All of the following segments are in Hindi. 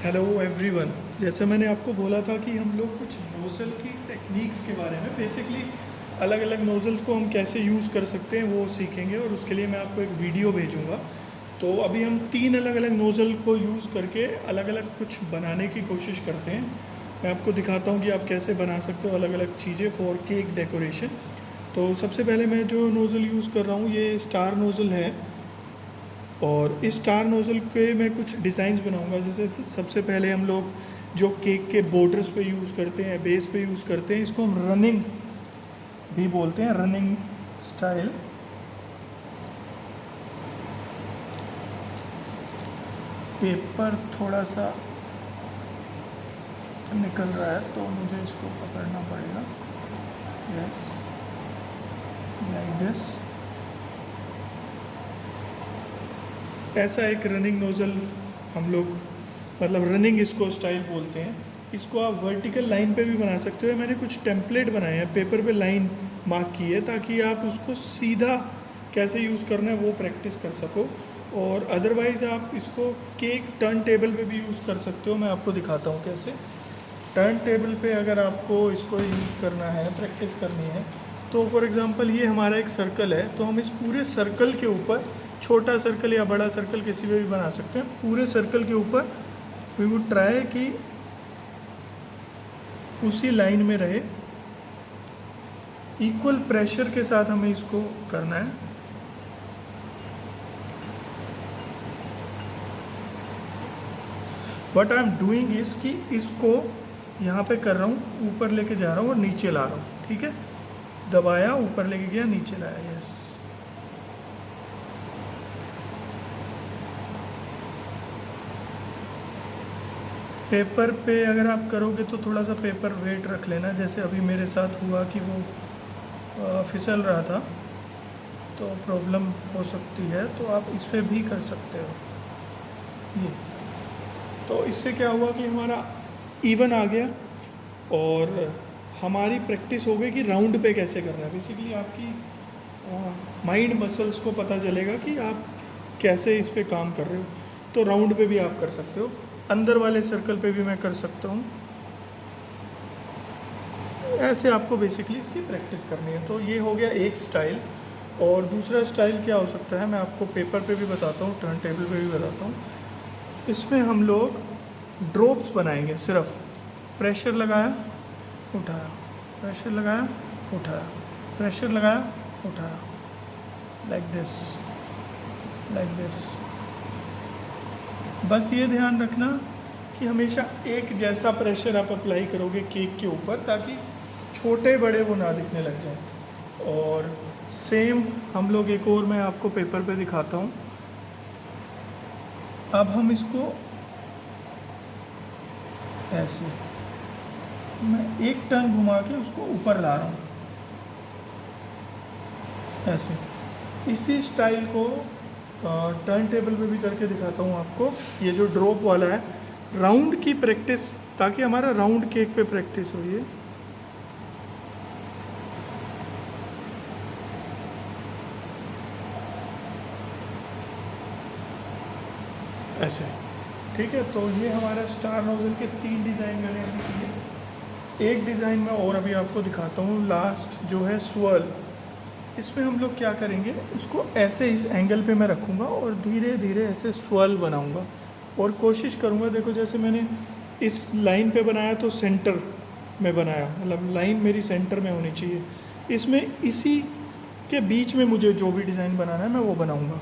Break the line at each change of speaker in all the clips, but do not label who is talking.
Hello everyone. जैसे मैंने आपको बोला था कि हम लोग कुछ नोज़ल की टेक्निक्स के बारे में बेसिकली अलग अलग नोज़ल्स को हम कैसे यूज़ कर सकते हैं वो सीखेंगे, और उसके लिए मैं आपको एक वीडियो भेजूंगा। तो अभी हम 3 अलग अलग नोज़ल को यूज़ करके अलग अलग कुछ बनाने की कोशिश करते हैं। मैं आपको दिखाता हूँ कि आप कैसे बना सकते हो अलग अलग चीज़ें फॉर केक डेकोरेशन। तो सबसे पहले मैं जो नोज़ल यूज़ कर रहा हूँ ये स्टार नोज़ल है, और इस स्टार नोज़ल के मैं कुछ डिज़ाइंस बनाऊंगा। जैसे सबसे पहले हम लोग जो केक के बॉर्डर्स पे यूज़ करते हैं, बेस पे यूज़ करते हैं, इसको हम रनिंग भी बोलते हैं, रनिंग स्टाइल। पेपर थोड़ा सा निकल रहा है तो मुझे इसको पकड़ना पड़ेगा। Yes, like this. ऐसा एक रनिंग नोज़ल हम लोग, मतलब रनिंग इसको स्टाइल बोलते हैं। इसको आप वर्टिकल लाइन पे भी बना सकते हो। मैंने कुछ टेम्पलेट बनाए हैं, पेपर पे लाइन मार्क की है ताकि आप उसको सीधा कैसे यूज़ करना है वो प्रैक्टिस कर सको। और अदरवाइज़ आप इसको केक टर्न टेबल पे भी यूज़ कर सकते हो। मैं आपको दिखाता हूँ कैसे। टर्न टेबल पे अगर आपको इसको यूज़ करना है, प्रैक्टिस करनी है, तो फॉर एग्ज़ाम्पल ये हमारा एक सर्कल है, तो हम इस पूरे सर्कल के ऊपर, छोटा सर्कल या बड़ा सर्कल किसी में भी बना सकते हैं, पूरे सर्कल के ऊपर वी वुड ट्राई कि उसी लाइन में रहे, इक्वल प्रेशर के साथ हमें इसको करना है। What I am doing is कि इसको यहाँ पे कर रहा हूँ, ऊपर लेके जा रहा हूँ और नीचे ला रहा हूँ। ठीक है, दबाया, ऊपर लेके गया, नीचे लाया। यस, पेपर पे अगर आप करोगे तो थोड़ा सा पेपर वेट रख लेना। जैसे अभी मेरे साथ हुआ कि वो फिसल रहा था तो प्रॉब्लम हो सकती है, तो आप इस पे भी कर सकते हो। ये तो इससे क्या हुआ कि हमारा इवन आ गया, और हमारी प्रैक्टिस हो गई कि राउंड पे कैसे करना है। बेसिकली आपकी माइंड मसल्स को पता चलेगा कि आप कैसे इस पे काम कर रहे हो। तो राउंड पे भी आप कर सकते हो, अंदर वाले सर्कल पे भी मैं कर सकता हूँ। ऐसे आपको बेसिकली इसकी प्रैक्टिस करनी है। तो ये हो गया एक स्टाइल। और दूसरा स्टाइल क्या हो सकता है, मैं आपको पेपर पे भी बताता हूँ, टर्न टेबल पे भी बताता हूँ। इसमें हम लोग ड्रॉप्स बनाएंगे। सिर्फ प्रेशर लगाया, उठाया, प्रेशर लगाया, उठाया, प्रेशर लगाया, उठाया, लाइक दिस, लाइक दिस। बस ये ध्यान रखना कि हमेशा एक जैसा प्रेशर आप अप्लाई करोगे केक के ऊपर, ताकि छोटे बड़े वो ना दिखने लग जाए। और सेम हम लोग एक और मैं आपको पेपर पे दिखाता हूँ। अब हम इसको ऐसे, मैं एक टर्न घुमा के उसको ऊपर ला रहा हूँ, ऐसे। इसी स्टाइल को टर्न टेबल पे भी करके दिखाता हूँ आपको। ये जो ड्रॉप वाला है, राउंड की प्रैक्टिस, ताकि हमारा राउंड केक पे प्रैक्टिस हो। ये ऐसे, ठीक है। तो ये हमारा स्टार नोजल के 3 डिज़ाइन मैंने अभी किए। एक डिज़ाइन में और अभी आपको दिखाता हूँ, लास्ट जो है स्वर्ल। इसमें हम लोग क्या करेंगे, उसको ऐसे इस एंगल पे मैं रखूँगा और धीरे धीरे ऐसे स्वर्ल बनाऊँगा। और कोशिश करूँगा, देखो जैसे मैंने इस लाइन पे बनाया तो सेंटर में बनाया, मतलब लाइन मेरी सेंटर में होनी चाहिए। इसमें इसी के बीच में मुझे जो भी डिज़ाइन बनाना है मैं वो बनाऊँगा।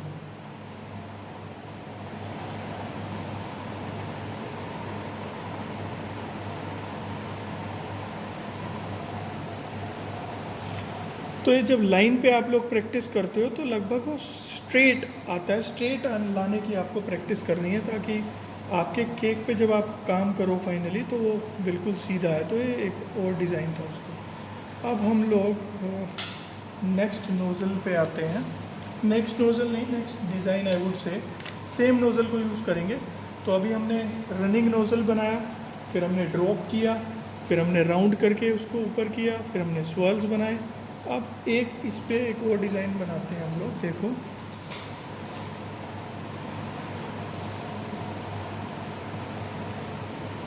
तो ये जब लाइन पे आप लोग प्रैक्टिस करते हो तो लगभग वो स्ट्रेट आता है। स्ट्रेट लाने की आपको प्रैक्टिस करनी है, ताकि आपके केक पे जब आप काम करो फाइनली तो वो बिल्कुल सीधा है। तो ये एक और डिज़ाइन था उसको। अब हम लोग नेक्स्ट नोज़ल पे आते हैं। नेक्स्ट नोज़ल नहीं, next design I would say. Same nozzle को यूज़ करेंगे। तो अभी हमने रनिंग नोज़ल बनाया, फिर हमने ड्रॉप किया, फिर हमने राउंड करके उसको ऊपर किया, फिर हमने स्वर्ल्स बनाए। अब एक इस पे एक और डिज़ाइन बनाते हैं हम लोग। देखो,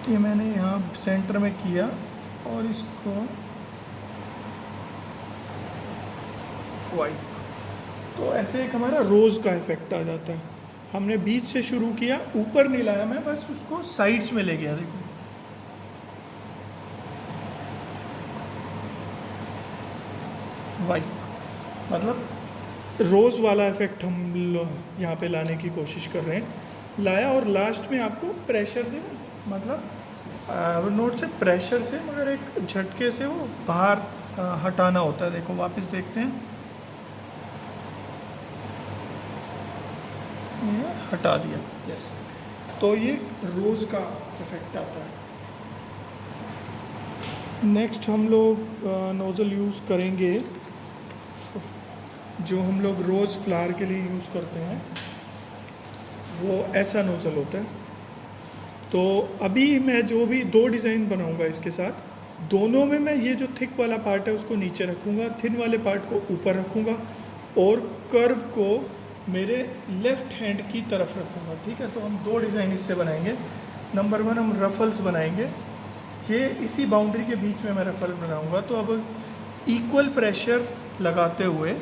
ये मैंने यहाँ सेंटर में किया और इसको वाइप, तो ऐसे एक हमारा रोज़ का इफेक्ट आ जाता है। हमने बीच से शुरू किया, ऊपर नहीं लाया मैं, बस उसको साइड्स में ले गया। देखो वाइप, मतलब रोज़ वाला इफेक्ट हम यहाँ पे लाने की कोशिश कर रहे हैं, लाया। और लास्ट में आपको प्रेशर से, मतलब नोट से प्रेशर से, मगर एक झटके से वो बाहर हटाना होता है। देखो वापस देखते हैं, ये हटा दिया, यस। तो ये रोज़ का इफेक्ट आता है। नेक्स्ट हम लोग नोज़ल यूज़ करेंगे, जो हम लोग रोज़ फ्लावर के लिए यूज़ करते हैं, वो ऐसा नोज़ल होता है। तो अभी मैं जो भी 2 डिज़ाइन बनाऊंगा इसके साथ, दोनों में मैं ये जो थिक वाला पार्ट है उसको नीचे रखूँगा, थिन वाले पार्ट को ऊपर रखूँगा और कर्व को मेरे लेफ़्ट हैंड की तरफ रखूँगा। ठीक है, तो हम 2 डिज़ाइन इससे बनाएंगे। नंबर 1 हम रफल्स बनाएंगे, ये इसी बाउंड्री के बीच में मैं रफल बनाऊँगा। तो अब इक्वल प्रेशर लगाते हुए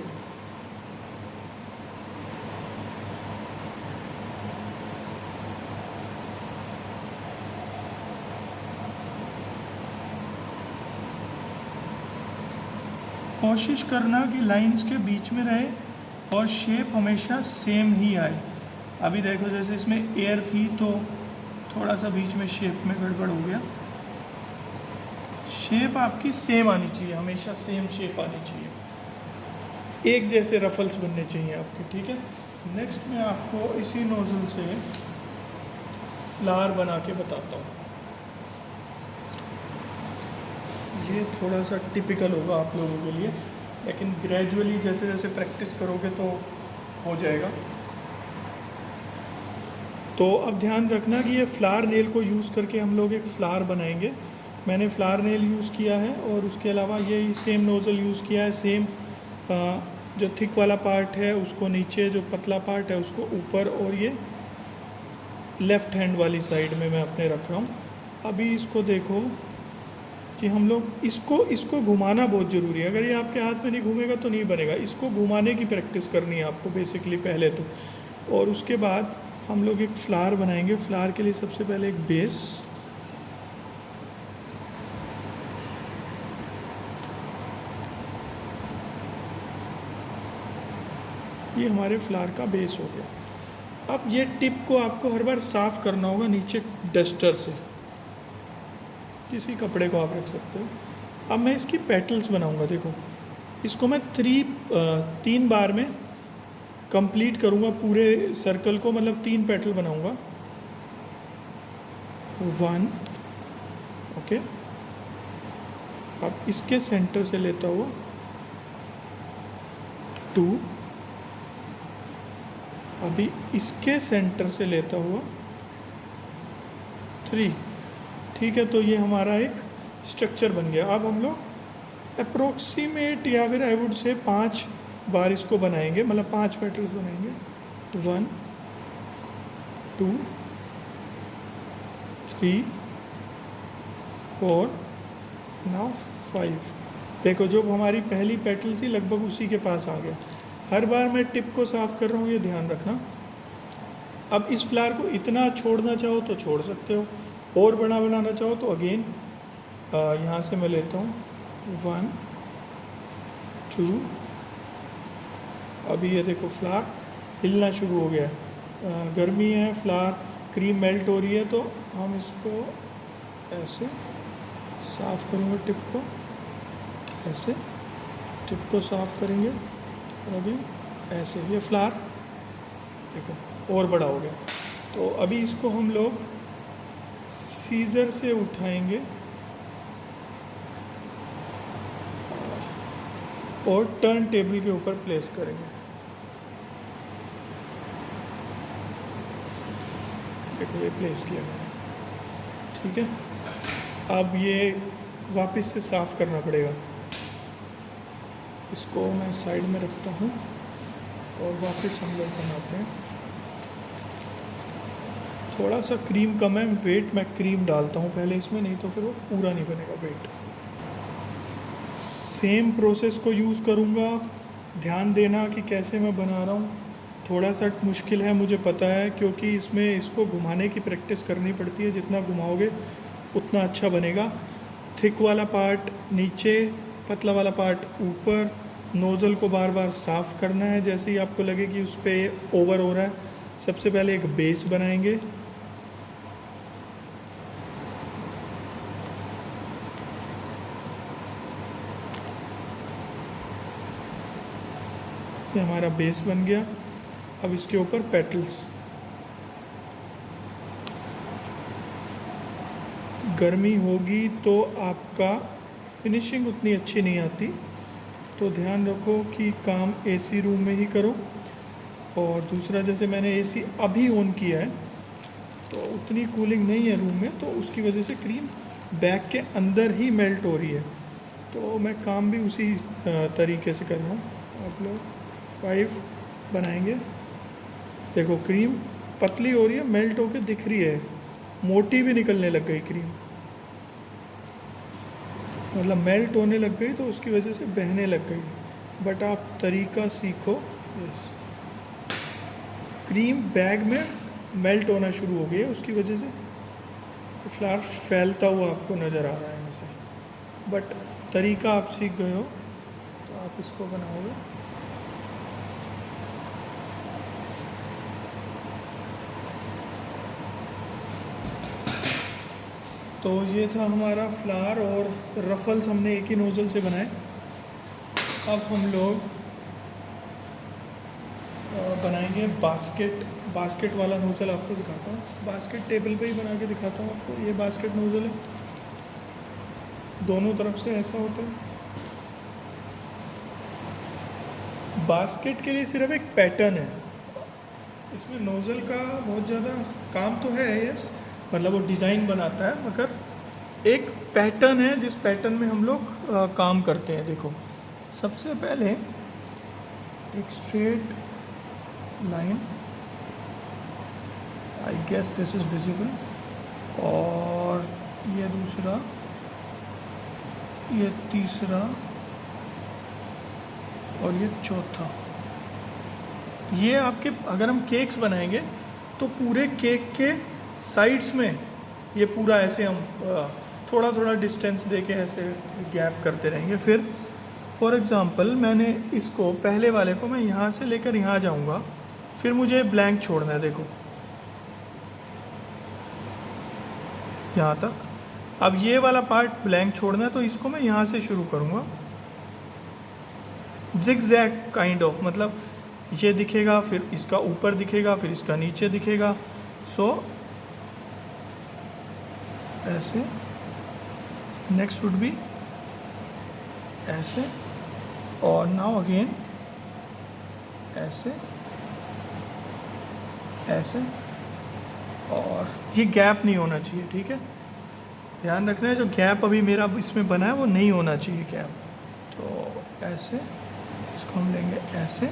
कोशिश करना कि लाइंस के बीच में रहे और शेप हमेशा सेम ही आए। अभी देखो जैसे इसमें एयर थी तो थोड़ा सा बीच में शेप में गड़बड़ हो गया। शेप आपकी सेम आनी चाहिए, हमेशा सेम शेप आनी चाहिए, एक जैसे रफल्स बनने चाहिए आपके। ठीक है, नेक्स्ट मैं आपको इसी नोज़ल से फ्लावर बना के बताता हूँ। ये थोड़ा सा टिपिकल होगा आप लोगों के लिए, लेकिन ग्रेजुअली जैसे जैसे प्रैक्टिस करोगे तो हो जाएगा। तो अब ध्यान रखना कि ये फ्लावर नेल को यूज़ करके हम लोग एक फ्लावर बनाएंगे। मैंने फ्लावर नेल यूज़ किया है और उसके अलावा ये सेम नोज़ल यूज़ किया है। सेम जो थिक वाला पार्ट है उसको नीचे, जो पतला पार्ट है उसको ऊपर, और ये लेफ़्ट हैंड वाली साइड में मैं अपने रख रहा हूँ। अभी इसको देखो कि हम लोग इसको घुमाना बहुत ज़रूरी है। अगर ये आपके हाथ में नहीं घूमेगा तो नहीं बनेगा। इसको घुमाने की प्रैक्टिस करनी है आपको बेसिकली पहले तो, और उसके बाद हम लोग एक फ्लावर बनाएंगे। फ्लावर के लिए सबसे पहले एक बेस, ये हमारे फ्लावर का बेस हो गया। अब ये टिप को आपको हर बार साफ़ करना होगा नीचे डस्टर से, किसी कपड़े को आप रख सकते हो। अब मैं इसकी पेटल्स बनाऊंगा। देखो इसको मैं 3 बार में कंप्लीट करूंगा पूरे सर्कल को, मतलब 3 पेटल बनाऊंगा। 1, ओके। अब इसके सेंटर से लेता हुआ 2, अभी इसके सेंटर से लेता हुआ 3। ठीक है, तो ये हमारा एक स्ट्रक्चर बन गया। अब हम लोग अप्रोक्सीमेट या फिर आई वुड से 5 बार इसको बनाएंगे, मतलब 5 पेटल्स बनाएंगे। 1, 2, 3, 4, नाउ 5। देखो जो हमारी पहली पेटल थी लगभग उसी के पास आ गया। हर बार मैं टिप को साफ़ कर रहा हूँ, ये ध्यान रखना। अब इस फ्लावर को इतना छोड़ना चाहो तो छोड़ सकते हो, और बड़ा बनाना चाहो तो अगेन यहाँ से मैं लेता हूँ 1, 2। अभी ये देखो फ्लावर हिलना शुरू हो गया है। गर्मी है, फ्लावर क्रीम मेल्ट हो रही है, तो हम इसको ऐसे साफ़ करेंगे। टिप को ऐसे, टिप को साफ़ करेंगे और अभी ऐसे, ये फ्लावर देखो और बड़ा हो गया। तो अभी इसको हम लोग सीजर से उठाएंगे और टर्न टेबल के ऊपर प्लेस करेंगे। देखो ये प्लेस किया मैंने। ठीक है, अब ये वापस से साफ़ करना पड़ेगा। इसको मैं साइड में रखता हूँ और वापस हम लोग बनाते हैं। थोड़ा सा क्रीम कम है, वेट मैं क्रीम डालता हूँ पहले इसमें, नहीं तो फिर वो पूरा नहीं बनेगा वेट। सेम प्रोसेस को यूज़ करूँगा। ध्यान देना कि कैसे मैं बना रहा हूँ। थोड़ा सा मुश्किल है मुझे पता है, क्योंकि इसमें इसको घुमाने की प्रैक्टिस करनी पड़ती है। जितना घुमाओगे उतना अच्छा बनेगा। थिक वाला पार्ट नीचे, पतला वाला पार्ट ऊपर। नोज़ल को बार बार साफ़ करना है जैसे ही आपको लगे कि उस पर ओवर हो रहा है। सबसे पहले एक बेस बनाएंगे। ये हमारा बेस बन गया। अब इसके ऊपर पेटल्स। गर्मी होगी तो आपका फिनिशिंग उतनी अच्छी नहीं आती, तो ध्यान रखो कि काम एसी रूम में ही करो। और दूसरा, जैसे मैंने एसी अभी ऑन किया है तो उतनी कूलिंग नहीं है रूम में, तो उसकी वजह से क्रीम बैग के अंदर ही मेल्ट हो रही है। तो मैं काम भी उसी तरीके से कर रहा हूँ। आप लोग 5 बनाएंगे। देखो क्रीम पतली हो रही है, मेल्ट होके दिख रही है, मोटी भी निकलने लग गई क्रीम, मतलब मेल्ट होने लग गई तो उसकी वजह से बहने लग गई। बट आप तरीका सीखो। यस, क्रीम बैग में मेल्ट होना शुरू हो गई है, उसकी वजह से फ्लावर फैलता हुआ आपको नज़र आ रहा है ऐसे। बट तरीका आप सीख गए हो तो आप इसको बनाओगे। तो ये था हमारा फ्लावर, और रफल्स हमने एक ही नोज़ल से बनाए। अब हम लोग बनाएंगे बास्केट वाला नोज़ल आपको दिखाता हूँ। बास्केट टेबल पे ही बना के दिखाता हूँ आपको। ये बास्केट नोज़ल है, दोनों तरफ से ऐसा होता है। बास्केट के लिए सिर्फ एक पैटर्न है, इसमें नोज़ल का बहुत ज़्यादा काम तो है। यस, मतलब वो डिज़ाइन बनाता है, मगर एक पैटर्न है जिस पैटर्न में हम लोग काम करते हैं। देखो, सबसे पहले एक straight line, I guess this is visible, और ये दूसरा, ये तीसरा, और ये चौथा। ये आपके, अगर हम केक्स बनाएंगे तो पूरे केक के साइड्स में ये पूरा ऐसे हम थोड़ा थोड़ा डिस्टेंस दे के ऐसे गैप करते रहेंगे। फिर फॉर एग्ज़ाम्पल मैंने इसको, पहले वाले को मैं यहाँ से लेकर यहाँ जाऊँगा, फिर मुझे ब्लैंक छोड़ना है। देखो यहाँ तक। अब ये वाला पार्ट ब्लैंक छोड़ना है, तो इसको मैं यहाँ से शुरू करूँगा, जिगजैग काइंड ऑफ, मतलब ये दिखेगा, फिर इसका ऊपर दिखेगा, फिर इसका नीचे दिखेगा। सो ऐसे, नेक्स्ट वुड बी ऐसे, और नाउ अगेन ऐसे ऐसे, और ये गैप नहीं होना चाहिए, ठीक है। ध्यान रखना है, जो गैप अभी मेरा इसमें बना है वो नहीं होना चाहिए गैप। तो ऐसे, इसको हम लेंगे ऐसे।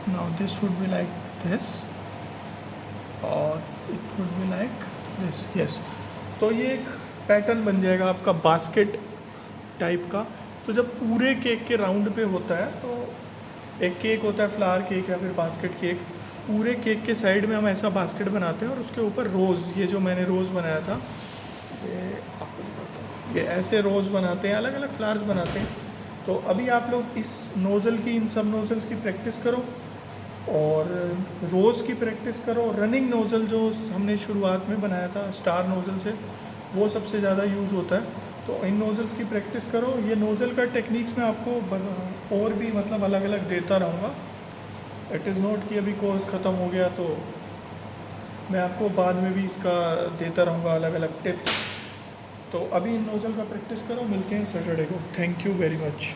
Now this would be like this, और it would be like this. Yes, तो ये एक पैटर्न बन जाएगा आपका बास्केट टाइप का। तो जब पूरे केक के राउंड पे होता है, तो एक केक होता है फ्लावर केक या फिर बास्केट केक, पूरे केक के साइड में हम ऐसा बास्केट बनाते हैं, और उसके ऊपर रोज़, ये जो मैंने रोज़ बनाया था, ये आपको दिखाता हूँ, ये ऐसे रोज़ बनाते हैं, अलग अलग फ्लावर्स बनाते हैं। तो अभी आप लोग इस नोज़ल की, इन सब नोज़ल्स की प्रैक्टिस करो, और रोज़ की प्रैक्टिस करो। रनिंग नोज़ल जो हमने शुरुआत में बनाया था स्टार नोज़ल से, वो सबसे ज़्यादा यूज़ होता है। तो इन नोज़ल्स की प्रैक्टिस करो। ये नोज़ल का टेक्निक्स मैं आपको और भी मतलब अलग अलग देता रहूँगा। इट इज़ नॉट कि अभी कोर्स ख़त्म हो गया तो मैं आपको बाद में भी इसका देता रहूँगा अलग अलग टिप्स। तो अभी इन नोज़ल का प्रैक्टिस करो। मिलते हैं सैटरडे को। Thank you very much.